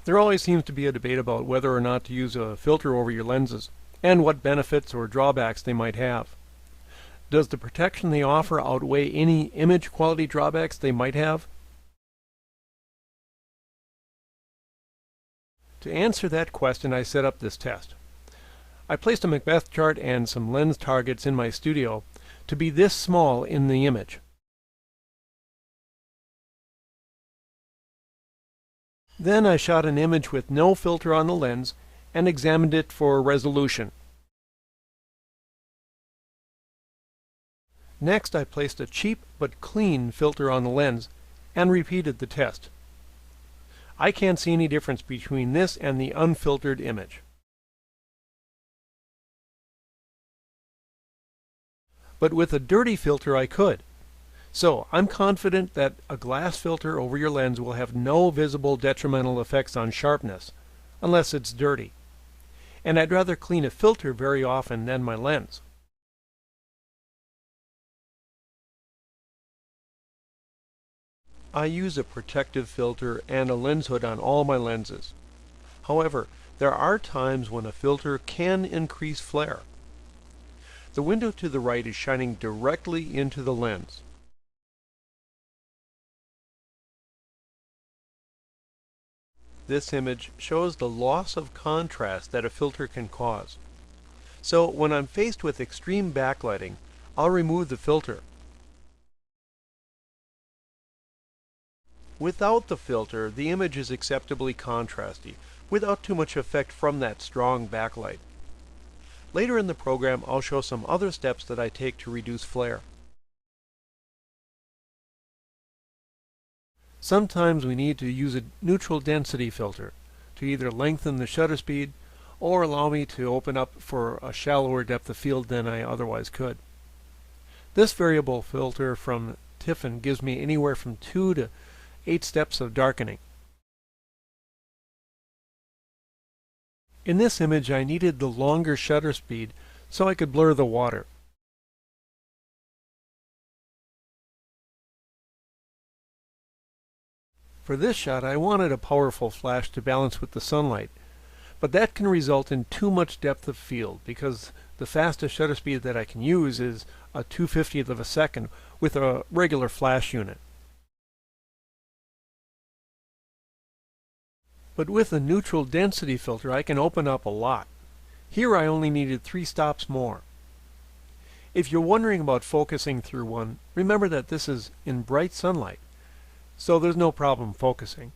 There always seems to be a debate about whether or not to use a filter over your lenses, and what benefits or drawbacks they might have. Does the protection they offer outweigh any image quality drawbacks they might have? To answer that question, I set up this test. I placed a Macbeth chart and some lens targets in my studio to be this small in the image. Then I shot an image with no filter on the lens and examined it for resolution. Next, I placed a cheap but clean filter on the lens and repeated the test. I can't see any difference between this and the unfiltered image. But with a dirty filter I could. So I'm confident that a glass filter over your lens will have no visible detrimental effects on sharpness, unless it's dirty. And I'd rather clean a filter very often than my lens. I use a protective filter and a lens hood on all my lenses. However, there are times when a filter can increase flare. The window to the right is shining directly into the lens. This image shows the loss of contrast that a filter can cause. So when I'm faced with extreme backlighting, I'll remove the filter. Without the filter, the image is acceptably contrasty, without too much effect from that strong backlight. Later in the program, I'll show some other steps that I take to reduce flare. Sometimes we need to use a neutral density filter to either lengthen the shutter speed or allow me to open up for a shallower depth of field than I otherwise could. This variable filter from Tiffin gives me anywhere from 2 to 8 steps of darkening. In this image I needed the longer shutter speed so I could blur the water. For this shot I wanted a powerful flash to balance with the sunlight, but that can result in too much depth of field because the fastest shutter speed that I can use is a 2/50th of a second with a regular flash unit. But with a neutral density filter I can open up a lot. Here I only needed 3 stops more. If you're wondering about focusing through one, remember that this is in bright sunlight, so there's no problem focusing.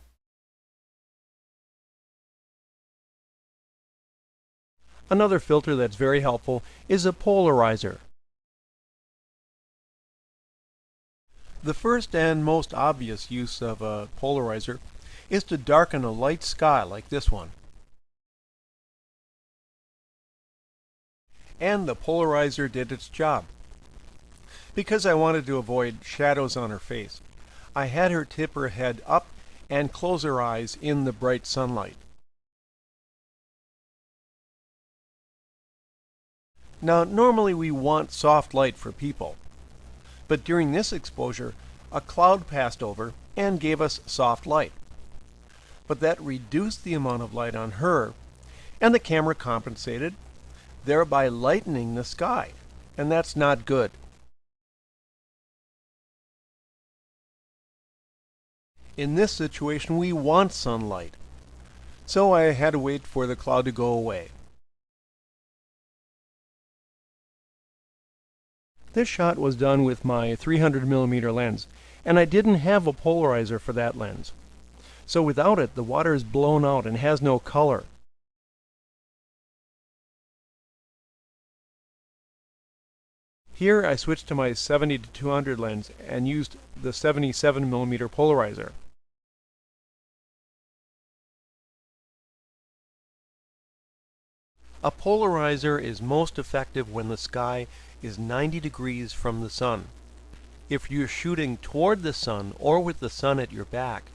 Another filter that's very helpful is a polarizer. The first and most obvious use of a polarizer is to darken a light sky like this one. And the polarizer did its job. Because I wanted to avoid shadows on her face, I had her tip her head up and close her eyes in the bright sunlight. Now, normally we want soft light for people, but during this exposure, a cloud passed over and gave us soft light. But that reduced the amount of light on her, and the camera compensated, thereby lightening the sky, and that's not good. In this situation, we want sunlight, so I had to wait for the cloud to go away. This shot was done with my 300mm lens, and I didn't have a polarizer for that lens. So without it, the water is blown out and has no color. Here I switched to my 70-200 lens and used the 77mm polarizer. A polarizer is most effective when the sky is 90 degrees from the sun. If you're shooting toward the sun or with the sun at your back,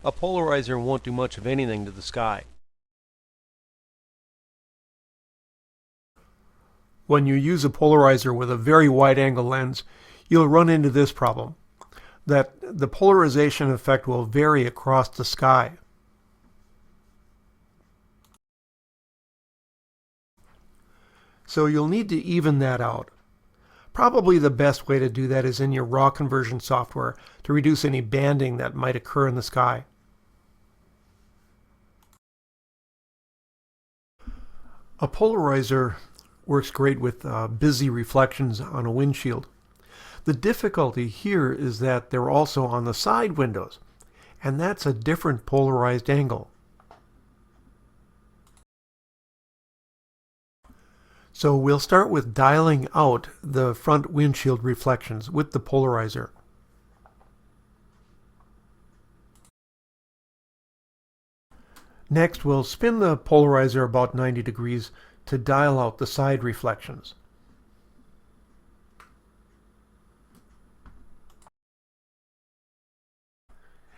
a polarizer won't do much of anything to the sky. When you use a polarizer with a very wide-angle lens, you'll run into this problem, that the polarization effect will vary across the sky. So you'll need to even that out. Probably the best way to do that is in your raw conversion software to reduce any banding that might occur in the sky. A polarizer works great with busy reflections on a windshield. The difficulty here is that they're also on the side windows, and that's a different polarized angle. So we'll start with dialing out the front windshield reflections with the polarizer. Next, we'll spin the polarizer about 90 degrees to dial out the side reflections.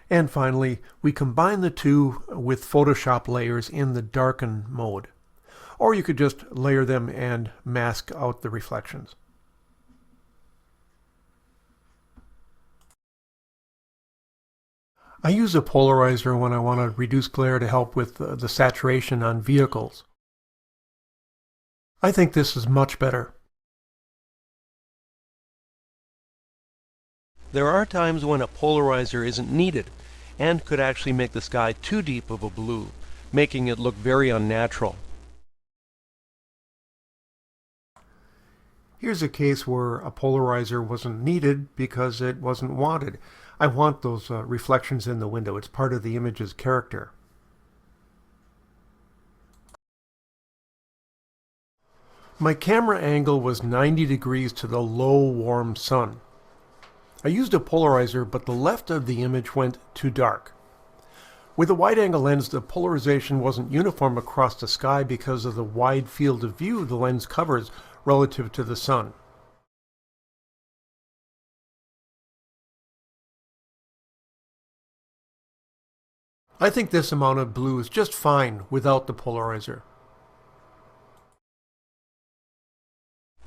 And finally, we combine the two with Photoshop layers in the darken mode. Or you could just layer them and mask out the reflections. I use a polarizer when I want to reduce glare to help with the saturation on vehicles. I think this is much better. There are times when a polarizer isn't needed and could actually make the sky too deep of a blue, making it look very unnatural. Here's a case where a polarizer wasn't needed because it wasn't wanted. I want those reflections in the window. It's part of the image's character. My camera angle was 90 degrees to the low, warm sun. I used a polarizer, but the left of the image went too dark. With a wide-angle lens, the polarization wasn't uniform across the sky because of the wide field of view the lens covers relative to the sun. I think this amount of blue is just fine without the polarizer.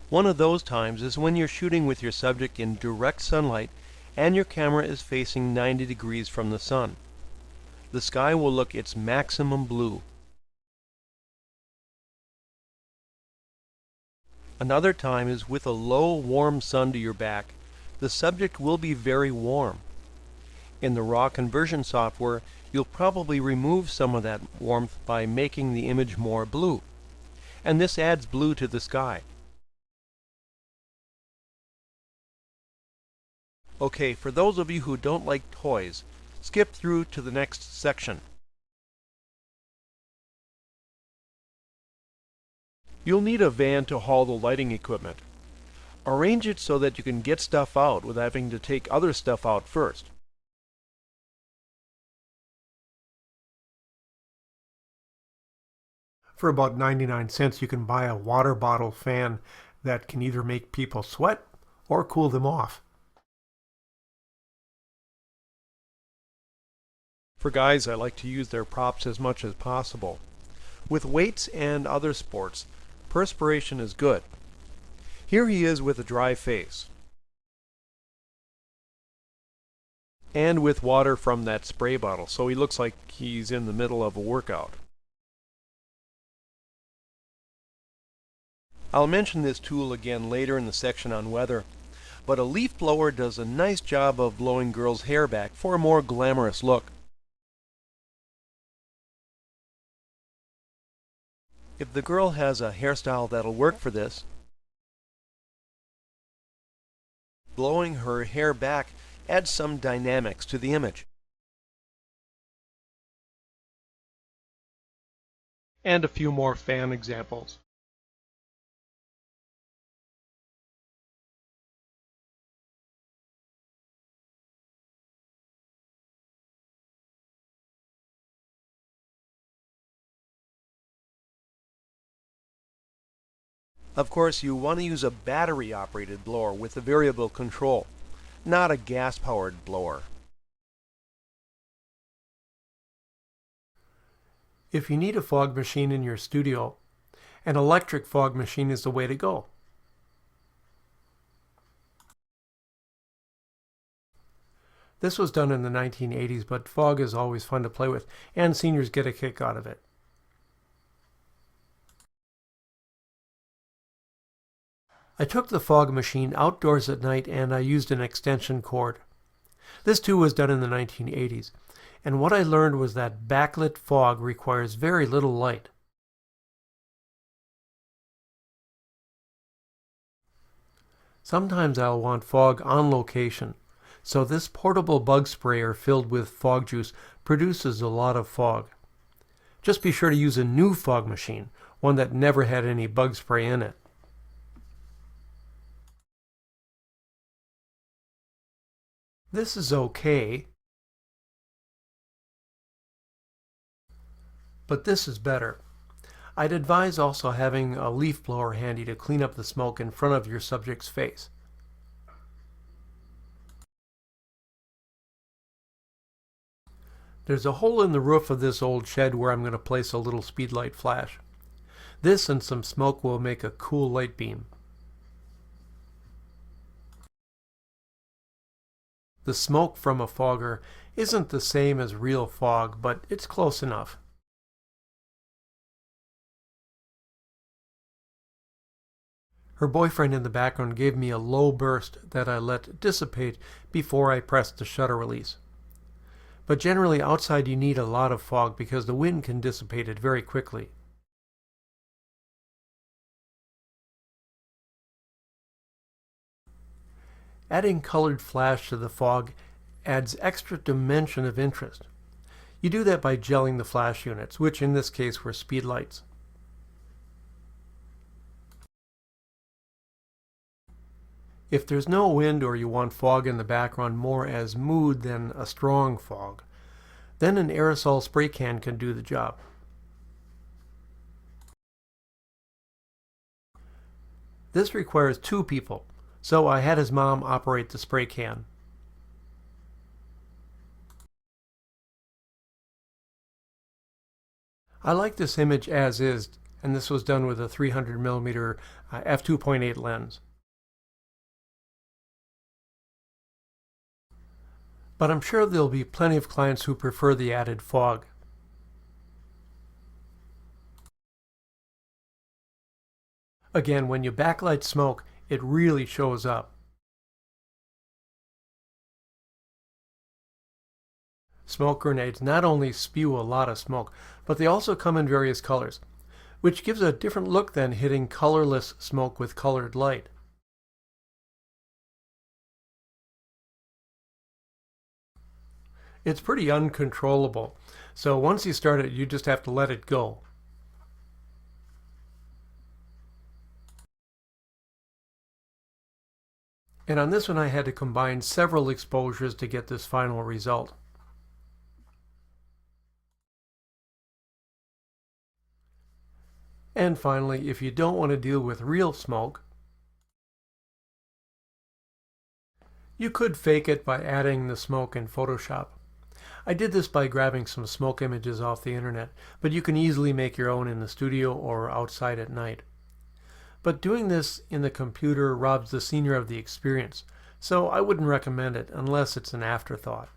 One of those times is when you're shooting with your subject in direct sunlight and your camera is facing 90 degrees from the sun. The sky will look its maximum blue. Another time is with a low, warm sun to your back. The subject will be very warm. In the raw conversion software, you'll probably remove some of that warmth by making the image more blue. And this adds blue to the sky. Okay, for those of you who don't like toys, skip through to the next section. You'll need a van to haul the lighting equipment. Arrange it so that you can get stuff out without having to take other stuff out first. For about 99 cents, you can buy a water bottle fan that can either make people sweat or cool them off. For guys, I like to use their props as much as possible. With weights and other sports, perspiration is good. Here he is with a dry face. And with water from that spray bottle, so he looks like he's in the middle of a workout. I'll mention this tool again later in the section on weather, but a leaf blower does a nice job of blowing girls' hair back for a more glamorous look. If the girl has a hairstyle that'll work for this, blowing her hair back adds some dynamics to the image. And a few more fan examples. Of course, you want to use a battery-operated blower with a variable control, not a gas-powered blower. If you need a fog machine in your studio, an electric fog machine is the way to go. This was done in the 1980s, but fog is always fun to play with, and seniors get a kick out of it. I took the fog machine outdoors at night and I used an extension cord. This too was done in the 1980s, and what I learned was that backlit fog requires very little light. Sometimes I'll want fog on location, so this portable bug sprayer filled with fog juice produces a lot of fog. Just be sure to use a new fog machine, one that never had any bug spray in it. This is okay, but this is better. I'd advise also having a leaf blower handy to clean up the smoke in front of your subject's face. There's a hole in the roof of this old shed where I'm going to place a little speedlight flash. This and some smoke will make a cool light beam. The smoke from a fogger isn't the same as real fog, but it's close enough. Her boyfriend in the background gave me a low burst that I let dissipate before I pressed the shutter release. But generally outside you need a lot of fog because the wind can dissipate it very quickly. Adding colored flash to the fog adds extra dimension of interest. You do that by gelling the flash units, which in this case were speedlights. If there's no wind or you want fog in the background more as mood than a strong fog, then an aerosol spray can do the job. This requires 2 people, so I had his mom operate the spray can. I like this image as is, and this was done with a 300mm f2.8 lens. But I'm sure there'll be plenty of clients who prefer the added fog. Again, when you backlight smoke, it really shows up. Smoke grenades not only spew a lot of smoke, but they also come in various colors, which gives a different look than hitting colorless smoke with colored light. It's pretty uncontrollable, so once you start it, you just have to let it go. And on this one I had to combine several exposures to get this final result. And finally, if you don't want to deal with real smoke, you could fake it by adding the smoke in Photoshop. I did this by grabbing some smoke images off the internet, but you can easily make your own in the studio or outside at night. But doing this in the computer robs the scener of the experience, so I wouldn't recommend it unless it's an afterthought.